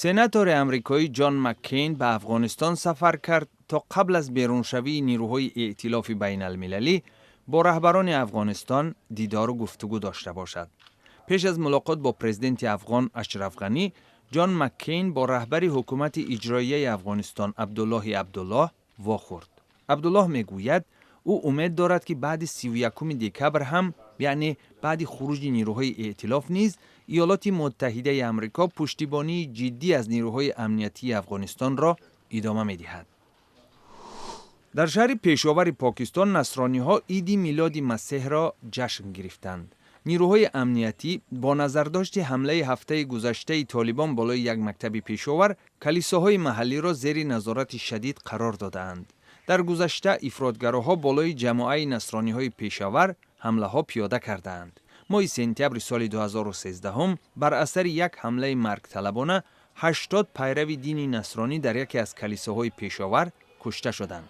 سناتور امریکایی جان مککین به افغانستان سفر کرد تا قبل از بیرونشوی نیروهای ائتلاف بین المللی با رهبران افغانستان دیدار و گفتگو داشته باشد. پیش از ملاقات با پرزیدنت افغان اشرف غنی، جان مککین با رهبر حکومت اجرایی افغانستان عبدالله عبدالله واخورد. عبدالله میگوید او امید دارد که بعد 31 دکبر هم، یعنی بعد خروج نیروهای ائتلاف نیز، ایالات متحده آمریکا پشتیبانی جدی از نیروهای امنیتی افغانستان را ادامه می‌دهد. در شهر پیشاور پاکستان نصرانی‌ها عید میلاد مسیح را جشن گرفتند. نیروهای امنیتی با نظرداشت حمله هفته گذشته طالبان بالای یک مکتب پیشاور، کلیساهای محلی را زیر نظارت شدید قرار دادند. در گذشته افراطگراها بالای جماعه نصرانی‌های پیشاور حمله‌ها پیاده کردند. ماه سپتامبر سال 2013 بر اثر یک حمله مرگ طلبانه 80 پیرو دین نصرانی در یکی از کلیساهای پیشاور کشته شدند.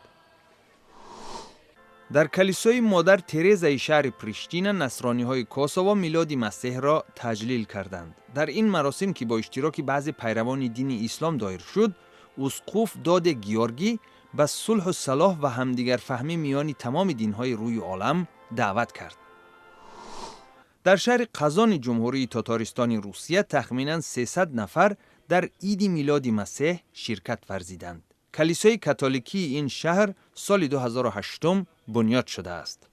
در کلیسای مادر ترزای شهر پریشتین نصرانی‌های کوسوو میلاد مسیح را تجلیل کردند. در این مراسم که با اشتراک بعضی پیروان دین اسلام دایر شد، اسقف داد گیورگی به صلح و صلاح و همدیگر فهمی میان تمام دین‌های روی عالم دعوت کرد. در شهر قزان جمهوری تاتارستان روسیه تخمیناً 300 نفر در عید میلاد مسیح شرکت ورزیدند. کلیسای کاتولیکی این شهر سال 2008 بنیاد شده است.